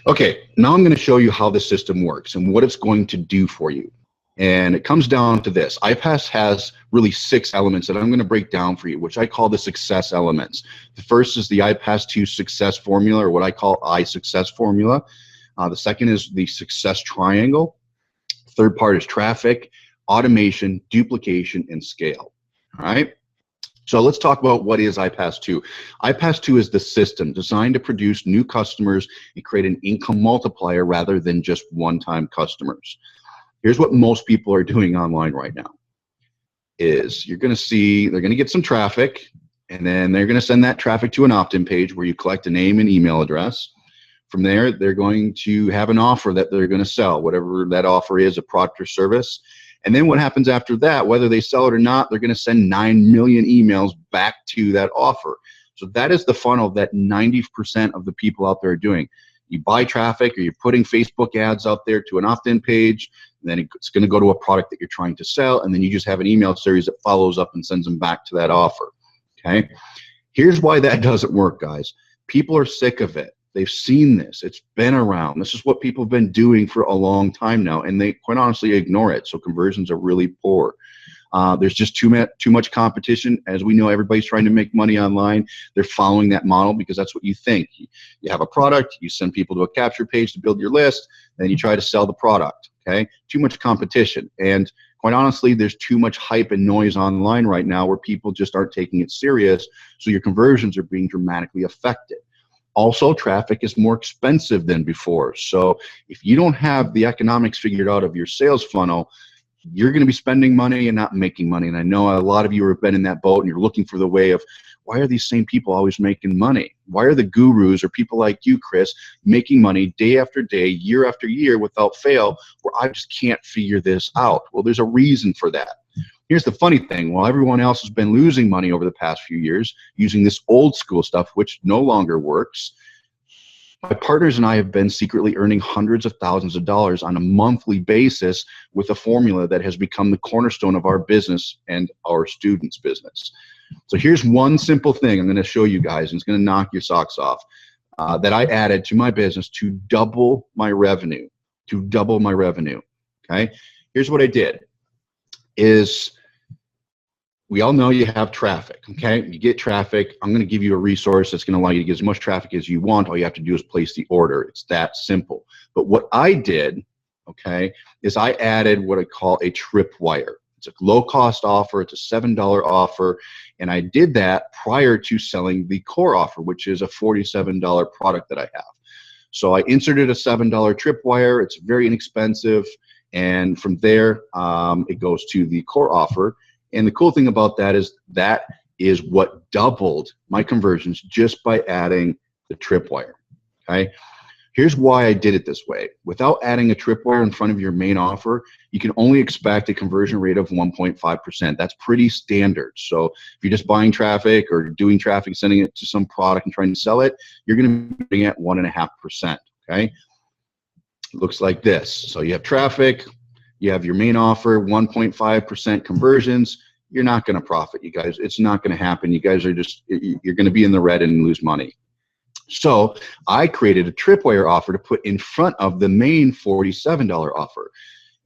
Okay, now I'm going to show you how the system works and what it's going to do for you. And it comes down to this. Ipas has really 6 elements that I'm going to break down for you, which I call the success elements. The first is the Ipas2 success formula, or what I call iSuccess formula. The second is the success triangle. Third part is traffic, automation, duplication, and scale. All right. So let's talk about what is Ipas2. Ipas2 is the system designed to produce new customers and create an income multiplier rather than just one-time customers. Here's what most people are doing online right now is you're going to see they're going to get some traffic, and then they're going to send that traffic to an opt-in page where you collect a name and email address. From there, they're going to have an offer that they're going to sell, whatever that offer is, a product or service. And then what happens after that, whether they sell it or not, they're going to send 9 million emails back to that offer. So that is the funnel that 90% of the people out there are doing. You buy traffic, or you're putting Facebook ads out there to an opt-in page, and then it's going to go to a product that you're trying to sell, and then you just have an email series that follows up and sends them back to that offer. Okay? Here's why that doesn't work, guys. People are sick of it. They've seen this. It's been around. This is what people have been doing for a long time now, and they quite honestly ignore it. So conversions are really poor. There's just too much competition. As we know, everybody's trying to make money online. They're following that model because that's what you think. You have a product, you send people to a capture page to build your list, then you try to sell the product. Okay? Too much competition. And quite honestly, there's too much hype and noise online right now where people just aren't taking it serious. So your conversions are being dramatically affected. Also, traffic is more expensive than before. So if you don't have the economics figured out of your sales funnel, you're going to be spending money and not making money. And I know a lot of you have been in that boat and you're looking for the way of, why are these same people always making money? Why are the gurus or people like you, Chris, making money day after day, year after year without fail, where I just can't figure this out? Well, there's a reason for that. Here's the funny thing. While everyone else has been losing money over the past few years using this old school stuff, which no longer works, my partners and I have been secretly earning hundreds of thousands of dollars on a monthly basis with a formula that has become the cornerstone of our business and our students' business. So here's one simple thing I'm going to show you guys, and it's going to knock your socks off, that I added to my business to double my revenue, okay? Here's what I did is, we all know you have traffic, okay? You get traffic. I'm going to give you a resource that's going to allow you to get as much traffic as you want. All you have to do is place the order. It's that simple. But what I did, okay, is I added what I call a tripwire. It's a low-cost offer. It's a $7 offer. And I did that prior to selling the core offer, which is a $47 product that I have. So I inserted a $7 tripwire. It's very inexpensive. And from there, it goes to the core offer. And the cool thing about that is what doubled my conversions just by adding the tripwire, okay? Here's why I did it this way. Without adding a tripwire in front of your main offer, you can only expect a conversion rate of 1.5%. That's pretty standard. So if you're just buying traffic or doing traffic, sending it to some product and trying to sell it, you're going to be at 1.5%, okay? It looks like this. So you have traffic, you have your main offer, 1.5% conversions. You're not going to profit, you guys. It's not going to happen. You guys are just, you're going to be in the red and lose money. So I created a tripwire offer to put in front of the main $47 offer.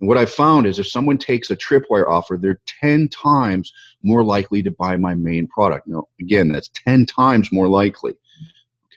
And what I found is if someone takes a tripwire offer, they're 10 times more likely to buy my main product. Now, again, that's 10 times more likely.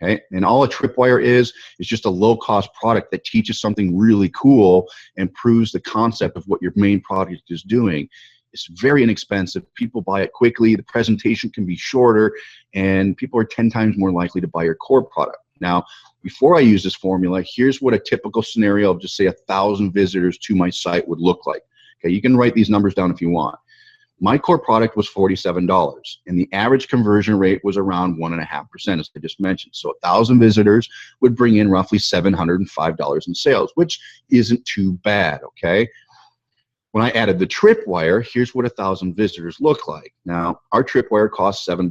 Okay, and all a tripwire is just a low-cost product that teaches something really cool and proves the concept of what your main product is doing. It's very inexpensive. People buy it quickly. The presentation can be shorter, and people are 10 times more likely to buy your core product. Now, before I use this formula, here's what a typical scenario of just say 1,000 visitors to my site would look like. Okay, you can write these numbers down if you want. My core product was $47, and the average conversion rate was around 1.5%, as I just mentioned. So 1,000 visitors would bring in roughly $705 in sales, which isn't too bad, okay? When I added the tripwire, here's what 1,000 visitors look like. Now, our tripwire costs $7.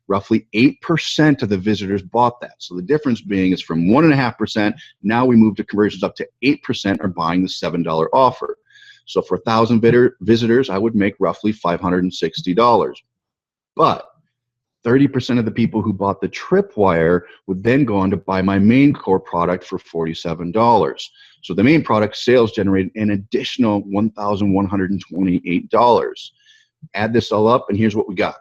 Roughly 8% of the visitors bought that. So the difference being is from 1.5%, now we move to conversions up to 8% are buying the $7 offer. So for 1,000 visitors, I would make roughly $560. But 30% of the people who bought the tripwire would then go on to buy my main core product for $47. So the main product sales generated an additional $1,128. Add this all up, and here's what we got.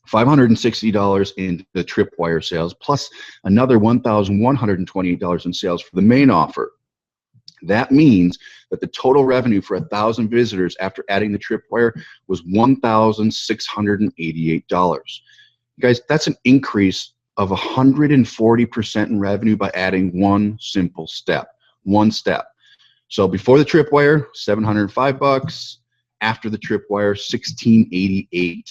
$560 in the tripwire sales, plus another $1,128 in sales for the main offer. That means that the total revenue for 1,000 visitors after adding the tripwire was $1,688. Guys, that's an increase of 140% in revenue by adding one simple step. One step. So before the tripwire, $705. After the tripwire, $1,688.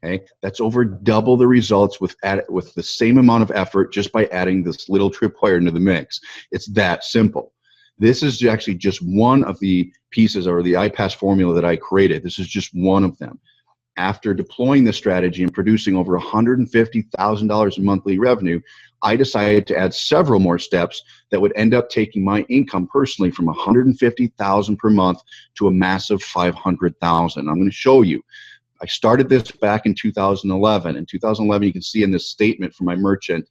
Okay, that's over double the results with the same amount of effort just by adding this little tripwire into the mix. It's that simple. This is actually just one of the pieces, or the Ipas formula that I created. This is just one of them. After deploying this strategy and producing over $150,000 in monthly revenue, I decided to add several more steps that would end up taking my income personally from $150,000 per month to a massive $500,000. I'm going to show you. I started this back in 2011. In 2011, you can see in this statement for my merchant,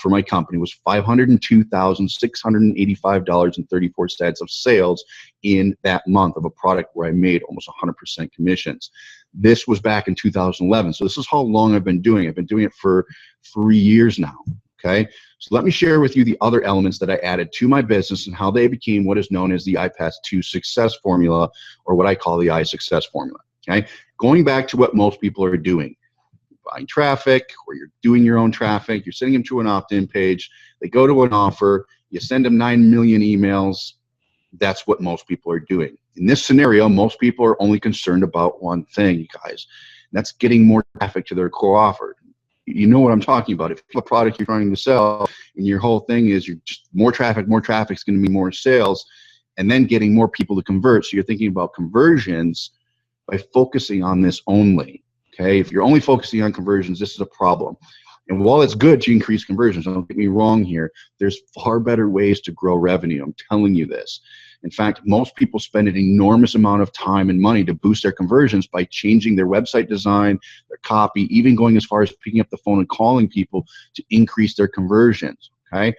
for my company, was $502,685.34 of sales in that month of a product where I made almost 100% commissions. This was back in 2011. So this is how long I've been doing it. I've been doing it for 3 years now. Okay, so let me share with you the other elements that I added to my business and how they became what is known as the Ipas2 success formula, or what I call the iSuccess formula. Okay, going back to what most people are doing. Buying traffic, or you're doing your own traffic, you're sending them to an opt-in page, they go to an offer, you send them 9 million emails. That's what most people are doing. In this scenario, most people are only concerned about one thing, you guys, and that's getting more traffic to their core offer. You know what I'm talking about. If you have a product you're trying to sell and your whole thing is you're just more traffic is going to be more sales, and then getting more people to convert. So you're thinking about conversions by focusing on this only. Okay, if you're only focusing on conversions, this is a problem. And while it's good to increase conversions, don't get me wrong here, there's far better ways to grow revenue. I'm telling you this. In fact, most people spend an enormous amount of time and money to boost their conversions by changing their website design, their copy, even going as far as picking up the phone and calling people to increase their conversions. Okay.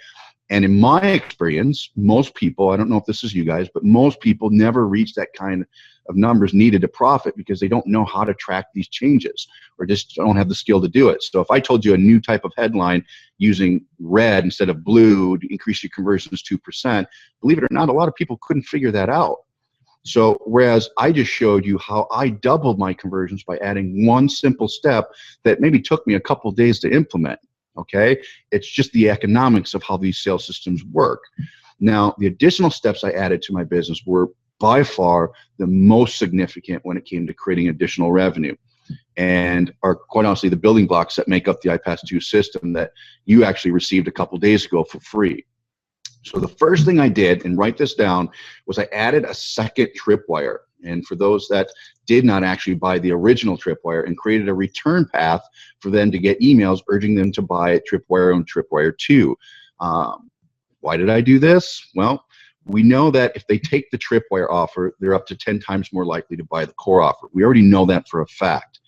And in my experience, most people, I don't know if this is you guys, but most people never reach that kind of numbers needed to profit because they don't know how to track these changes, or just don't have the skill to do it. So if I told you a new type of headline using red instead of blue to increase your conversions 2%, believe it or not, a lot of people couldn't figure that out. So whereas I just showed you how I doubled my conversions by adding one simple step that maybe took me a couple days to implement. Okay, it's just the economics of how these sales systems work. Now, the additional steps I added to my business were by far the most significant when it came to creating additional revenue, and are quite honestly the building blocks that make up the Ipas2 system that you actually received a couple days ago for free. So the first thing I did, and write this down, was I added a second tripwire. And for those that did not actually buy the original tripwire, and created a return path for them to get emails urging them to buy tripwire and tripwire 2. Why did I do this? Well, we know that if they take the tripwire offer, they're up to 10 times more likely to buy the core offer. We already know that for a fact.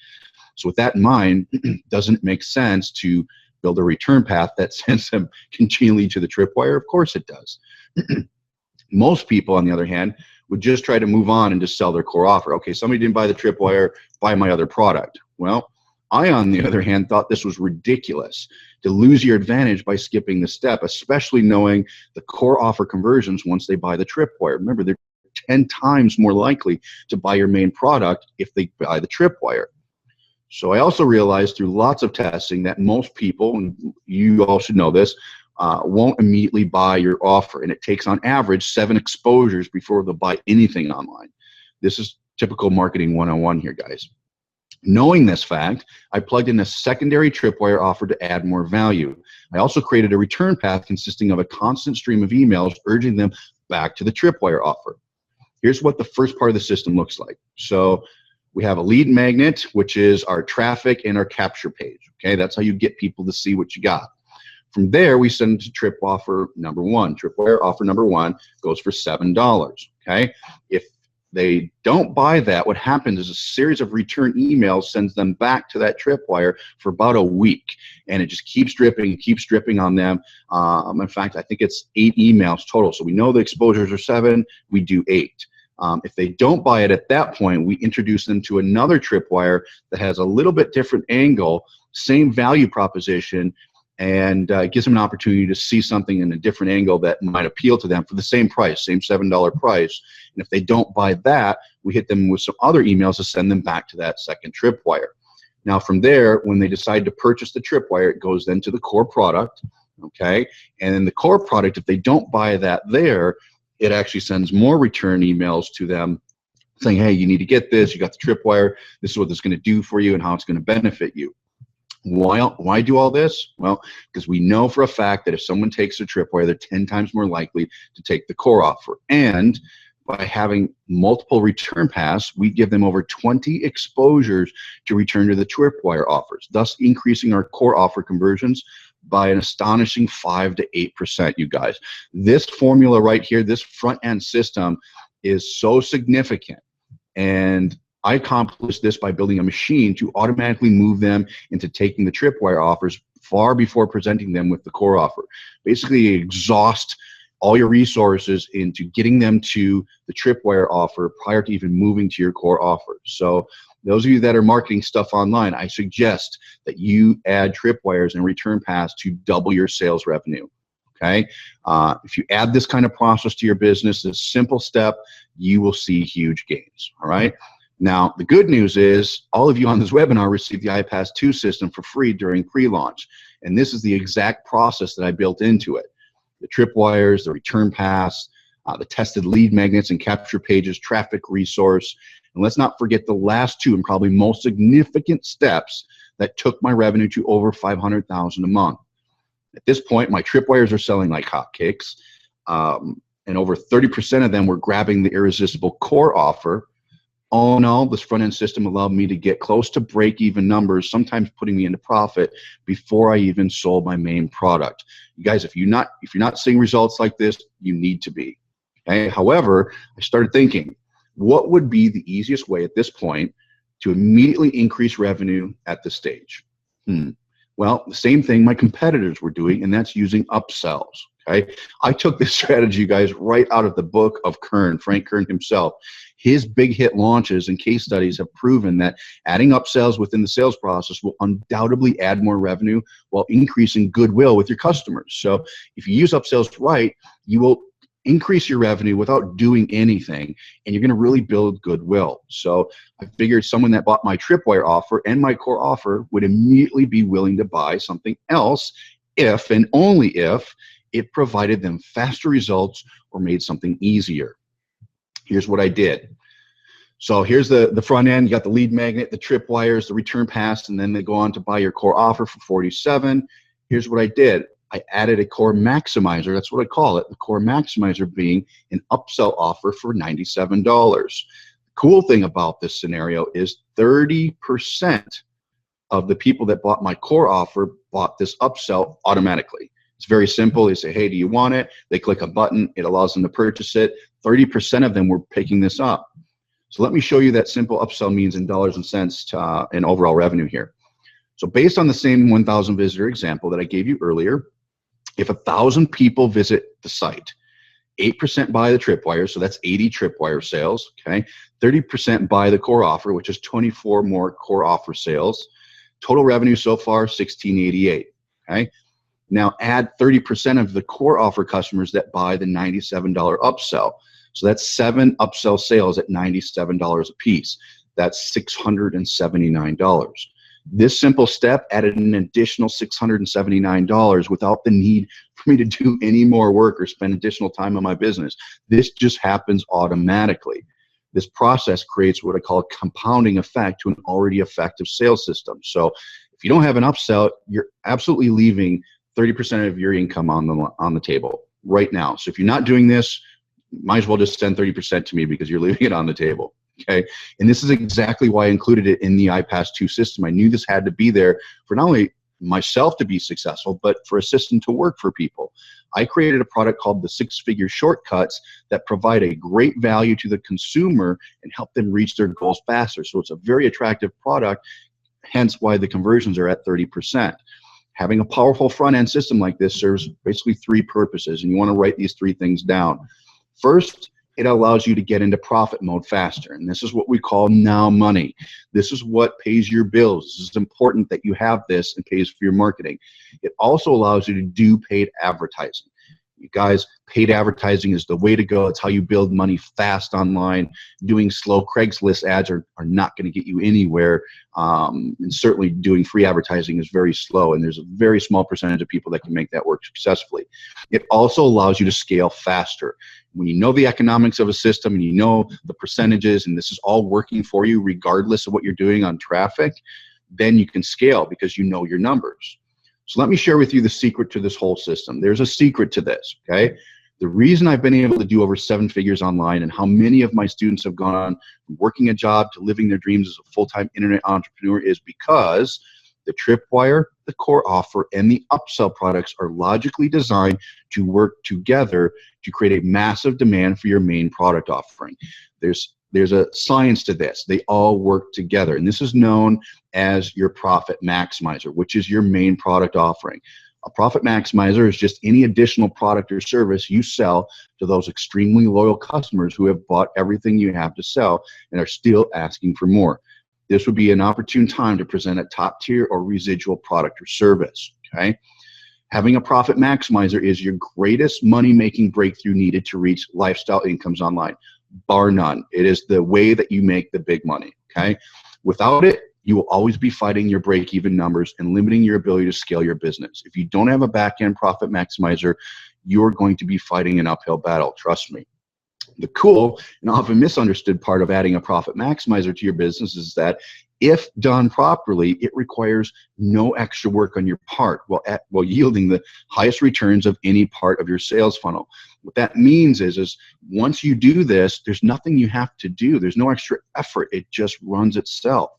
So with that in mind, doesn't it make sense to build a return path that sends them continually to the tripwire? Of course it does. Most people, on the other hand, would just try to move on and just sell their core offer. Okay, somebody didn't buy the tripwire, buy my other product. Well, I, on the other hand, thought this was ridiculous, to lose your advantage by skipping the step, especially knowing the core offer conversions once they buy the tripwire. Remember, they're 10 times more likely to buy your main product if they buy the tripwire. So I also realized through lots of testing that most people, and you all should know this, won't immediately buy your offer, and it takes on average 7 exposures before they'll buy anything online. This is typical marketing 101 here, guys. Knowing this fact, I plugged in a secondary tripwire offer to add more value. I also created a return path consisting of a constant stream of emails urging them back to the tripwire offer. Here's what the first part of the system looks like. So we have a lead magnet, which is our traffic and our capture page. Okay, that's how you get people to see what you got. From there, we send to trip offer number 1. Tripwire offer number 1 goes for $7. Okay, if they don't buy that, what happens is a series of return emails sends them back to that tripwire for about a week, and it just keeps dripping on them. In fact, I think it's 8 emails total. So we know the exposures are 7, we do 8. If they don't buy it at that point, we introduce them to another tripwire that has a little bit different angle, same value proposition, and it gives them an opportunity to see something in a different angle that might appeal to them for the same price, same $7 price. And if they don't buy that, we hit them with some other emails to send them back to that second tripwire. Now from there, when they decide to purchase the tripwire, it goes then to the core product, okay? And in the core product, if they don't buy that there, it actually sends more return emails to them saying, hey, you need to get this, you got the tripwire, this is what it's gonna do for you and how it's gonna benefit you. Why do all this? Well, because we know for a fact that if someone takes a tripwire, they're 10 times more likely to take the core offer. And by having multiple return paths, we give them over 20 exposures to return to the tripwire offers, thus increasing our core offer conversions by an astonishing 5 to 8%, you guys. This formula right here, this front end system is so significant. And I accomplished this by building a machine to automatically move them into taking the tripwire offers far before presenting them with the core offer. Basically, exhaust all your resources into getting them to the tripwire offer prior to even moving to your core offer. So those of you that are marketing stuff online, I suggest that you add tripwires and return paths to double your sales revenue. Okay, if you add this kind of process to your business, this simple step, you will see huge gains. All right. Now, the good news is all of you on this webinar received the Ipas2 system for free during pre-launch. And this is the exact process that I built into it. The tripwires, the return paths, the tested lead magnets and capture pages, traffic resource. And let's not forget the last 2 and probably most significant steps that took my revenue to over $500,000 a month. At this point, my tripwires are selling like hotcakes. And over 30% of them were grabbing the irresistible core offer. All in all, this front-end system allowed me to get close to break-even numbers, sometimes putting me into profit before I even sold my main product. You guys, if you're not seeing results like this, you need to be. Okay? However, I started thinking, what would be the easiest way at this point to immediately increase revenue at this stage? Well, the same thing my competitors were doing, and that's using upsells. Okay? I took this strategy, you guys, right out of the book of Frank Kern himself. His big hit launches and case studies have proven that adding upsells within the sales process will undoubtedly add more revenue while increasing goodwill with your customers. So if you use upsells right, you will increase your revenue without doing anything, and you're going to really build goodwill. So I figured someone that bought my tripwire offer and my core offer would immediately be willing to buy something else if and only if it provided them faster results or made something easier. Here's what I did. So here's the front end. You got the lead magnet, the tripwires, the return paths, and then they go on to buy your core offer for $47. Here's what I did. I added a core maximizer. That's what I call it. The core maximizer being an upsell offer for $97. The cool thing about this scenario is 30% of the people that bought my core offer bought this upsell automatically. It's very simple. They say, hey, do you want it? They click a button. It allows them to purchase it. 30% of them were picking this up. So let me show you that simple upsell means in dollars and cents to, in overall revenue here. So based on the same 1,000 visitor example that I gave you earlier, if 1,000 people visit the site, 8% buy the tripwire, so that's 80 tripwire sales, okay? 30% buy the core offer, which is 24 more core offer sales. Total revenue so far, $1,688, okay? Now add 30% of the core offer customers that buy the $97 upsell. So that's 7 upsell sales at $97 a piece. That's $679. This simple step added an additional $679 without the need for me to do any more work or spend additional time on my business. This just happens automatically. This process creates what I call a compounding effect to an already effective sales system. So if you don't have an upsell, you're absolutely leaving 30% of your income on the table right now. So if you're not doing this, might as well just send 30% to me because you're leaving it on the table. Okay, and this is exactly why I included it in the Ipas2 system. I knew this had to be there for not only myself to be successful, but for a system to work for people. I created a product called the 6-Figure Shortcuts that provide a great value to the consumer and help them reach their goals faster. So it's a very attractive product, hence why the conversions are at 30%. Having a powerful front-end system like this serves basically 3 purposes, and you want to write these 3 things down. First, it allows you to get into profit mode faster, and this is what we call now money. This is what pays your bills. This is important that you have this and pays for your marketing. It also allows you to do paid advertising. You guys, paid advertising is the way to go. It's how you build money fast online. Doing slow Craigslist ads are not going to get you anywhere. And certainly doing free advertising is very slow, and there's a very small percentage of people that can make that work successfully. It also allows you to scale faster. When you know the economics of a system and you know the percentages and this is all working for you regardless of what you're doing on traffic, then you can scale because you know your numbers. So let me share with you the secret to this whole system. There's a secret to this, okay? The reason I've been able to do over 7 figures online and how many of my students have gone on from working a job to living their dreams as a full-time internet entrepreneur is because the Tripwire, the core offer, and the upsell products are logically designed to work together to create a massive demand for your main product offering. There's a science to this. They all work together, and this is known as your profit maximizer, which is your main product offering. A profit maximizer is just any additional product or service you sell to those extremely loyal customers who have bought everything you have to sell and are still asking for more. This would be an opportune time to present a top tier or residual product or service, okay? Having a profit maximizer is your greatest money-making breakthrough needed to reach lifestyle incomes online, bar none. It is the way that you make the big money, okay? Without it, you will always be fighting your break-even numbers and limiting your ability to scale your business. If you don't have a back-end profit maximizer, you're going to be fighting an uphill battle, trust me. The cool and often misunderstood part of adding a profit maximizer to your business is that if done properly, it requires no extra work on your part while yielding the highest returns of any part of your sales funnel. What that means is once you do this, there's nothing you have to do. There's no extra effort. It just runs itself.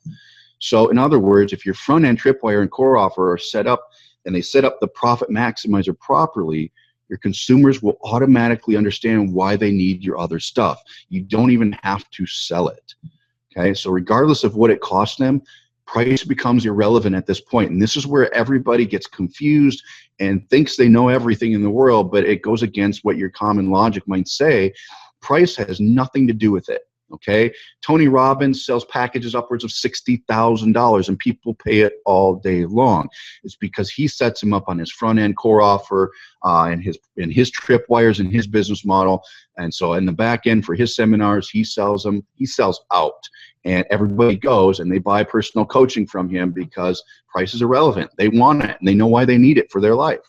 So in other words, if your front-end Tripwire and core offer are set up and they set up the profit maximizer properly, your consumers will automatically understand why they need your other stuff. You don't even have to sell it. Okay, so regardless of what it costs them, price becomes irrelevant at this point. And this is where everybody gets confused and thinks they know everything in the world, but it goes against what your common logic might say. Price has nothing to do with it. Okay, Tony Robbins sells packages upwards of $60,000 and people pay it all day long. It's because he sets them up on his front end core offer and his tripwires and his business model. And so in the back end for his seminars, he sells them, he sells out. And everybody goes and they buy personal coaching from him because price is irrelevant. They want it and they know why they need it for their life.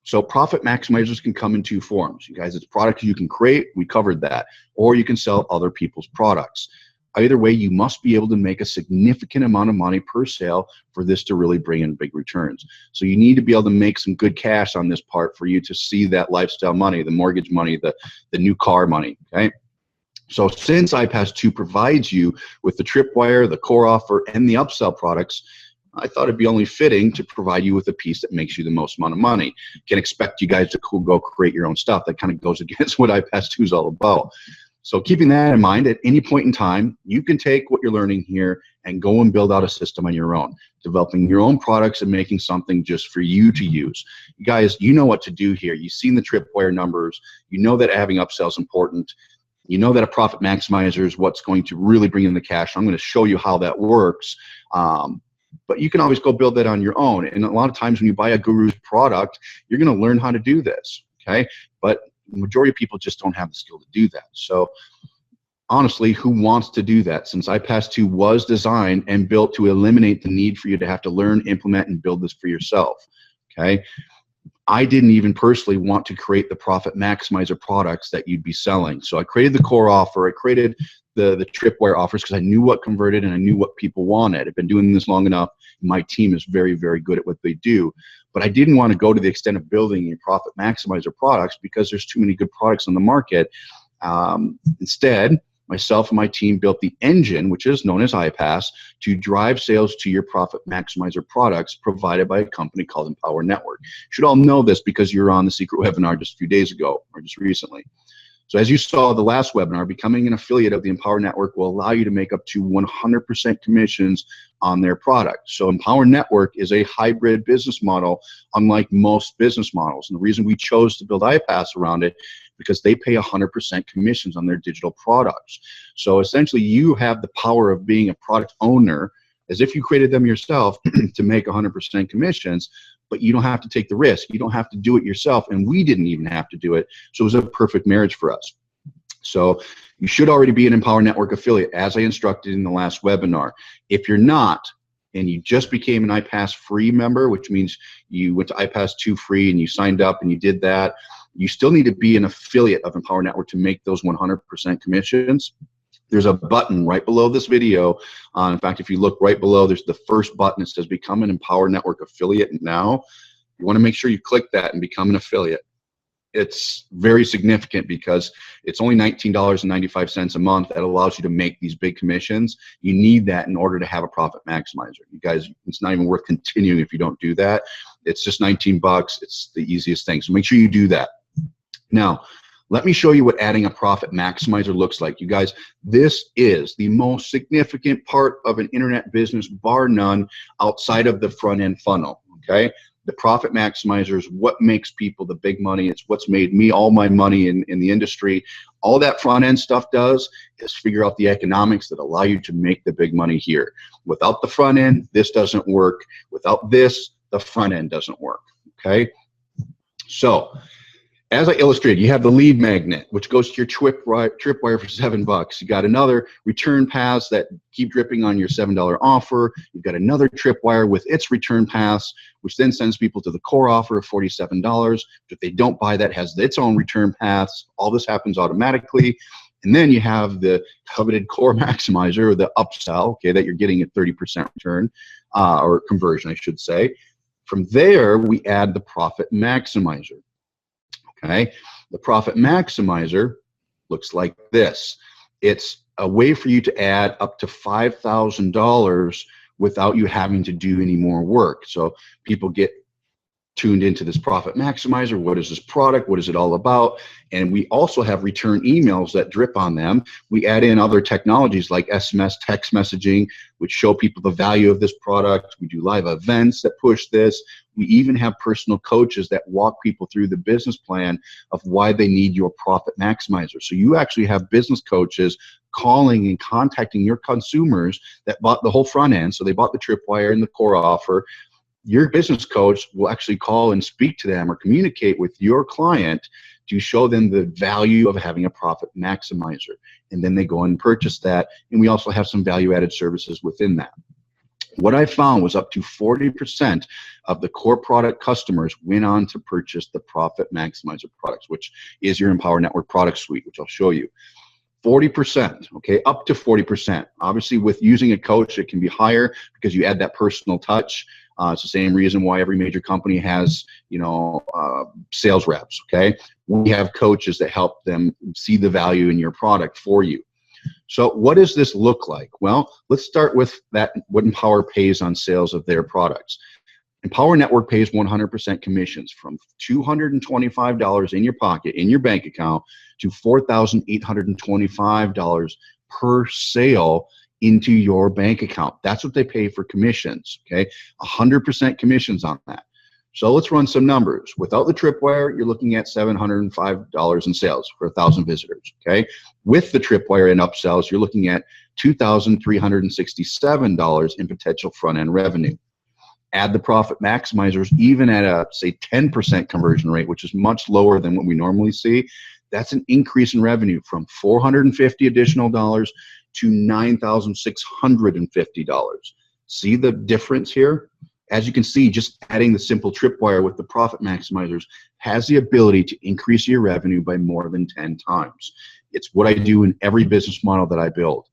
So profit maximizers can come in 2 forms. You guys, it's products you can create, we covered that, or you can sell other people's products. Either way, you must be able to make a significant amount of money per sale for this to really bring in big returns. So you need to be able to make some good cash on this part for you to see that lifestyle money, the mortgage money, the new car money, okay? So since Ipas2 provides you with the Tripwire, the core offer, and the upsell products, I thought it'd be only fitting to provide you with a piece that makes you the most amount of money. Can't expect you guys to go create your own stuff. That kind of goes against what Ipas2 is all about. So keeping that in mind, at any point in time, you can take what you're learning here and go and build out a system on your own, developing your own products and making something just for you to use. You guys, you know what to do here. You've seen the Tripwire numbers. You know that having upsell is important. You know that a profit maximizer is what's going to really bring in the cash. I'm going to show you how that works. But you can always go build that on your own. And a lot of times when you buy a guru's product, you're going to learn how to do this, okay? But the majority of people just don't have the skill to do that. So honestly, who wants to do that? Since Ipas2 was designed and built to eliminate the need for you to have to learn, implement, and build this for yourself, okay? I didn't even personally want to create the profit maximizer products that you'd be selling. So I created the core offer. I created the Tripwire offers because I knew what converted and I knew what people wanted. I've been doing this long enough. My team is very, very good at what they do. But I didn't want to go to the extent of building a profit maximizer products because there's too many good products on the market. Instead, myself and my team built the engine, which is known as Ipas, to drive sales to your profit maximizer products provided by a company called Empower Network. You should all know this because you were on the secret webinar just a few days ago or just recently. So as you saw the last webinar, becoming an affiliate of the Empower Network will allow you to make up to 100% commissions on their product. So Empower Network is a hybrid business model, unlike most business models. And the reason we chose to build Ipas around it, because they pay 100% commissions on their digital products. So essentially you have the power of being a product owner, as if you created them yourself, to make 100% commissions, but you don't have to take the risk. You don't have to do it yourself, and we didn't even have to do it. So it was a perfect marriage for us. So you should already be an Empower Network affiliate, as I instructed in the last webinar. If you're not, and you just became an Ipas free member, which means you went to Ipas2 free and you signed up and you did that, you still need to be an affiliate of Empower Network to make those 100% commissions. There's a button right below this video. In fact, if you look right below, there's the first button that says Become an Empower Network Affiliate Now. You want to make sure you click that and become an affiliate. It's very significant because it's only $19.95 a month that allows you to make these big commissions. You need that in order to have a profit maximizer. You guys, it's not even worth continuing if you don't do that. It's just 19 bucks. It's the easiest thing. So make sure you do that. Now, let me show you what adding a profit maximizer looks like. You guys, this is the most significant part of an internet business, bar none, outside of the front end funnel, okay? The profit maximizer is what makes people the big money. It's what's made me all my money in the industry. All that front end stuff does is figure out the economics that allow you to make the big money here. Without the front end, this doesn't work. Without this, the front end doesn't work, okay? So, as I illustrated, you have the lead magnet, which goes to your tripwire for $7. You got another return paths that keep dripping on your $7 offer. You've got another tripwire with its return paths, which then sends people to the core offer of $47. If they don't buy that, has its own return paths. All this happens automatically. And then you have the coveted core maximizer, or the upsell, okay, that you're getting a 30% return, or conversion, I should say. From there, we add the profit maximizer. Okay, the profit maximizer looks like this. It's a way for you to add up to $5,000 without you having to do any more work. So people get tuned into this profit maximizer. What is this product? What is it all about? And we also have return emails that drip on them. We add in other technologies like SMS text messaging, which show people the value of this product. We do live events that push this. We even have personal coaches that walk people through the business plan of why they need your profit maximizer. So you actually have business coaches calling and contacting your consumers that bought the whole front end. So they bought the tripwire and the core offer. Your business coach will actually call and speak to them or communicate with your client to show them the value of having a profit maximizer. And then they go and purchase that. And we also have some value-added services within that. What I found was up to 40% of the core product customers went on to purchase the profit maximizer products, which is your Empower Network product suite, which I'll show you. 40%, okay, up to 40%. Obviously, with using a coach, it can be higher because you add that personal touch. It's the same reason why every major company has, sales reps, okay? We have coaches that help them see the value in your product for you. So what does this look like? Well, let's start with that, what Empower pays on sales of their products. Empower Network pays 100% commissions from $225 in your pocket, in your bank account, to $4,825 per sale into your bank account. That's what they pay for commissions, okay? 100% commissions on that. So let's run some numbers. Without the tripwire, you're looking at $705 in sales for 1,000 visitors, okay? With the tripwire and upsells, you're looking at $2,367 in potential front-end revenue. Add the profit maximizers, even at a, say, 10% conversion rate, which is much lower than what we normally see. That's an increase in revenue from $450 additional dollars to $9,650. See the difference here? As you can see, just adding the simple tripwire with the profit maximizers has the ability to increase your revenue by more than 10 times. It's what I do in every business model that I build.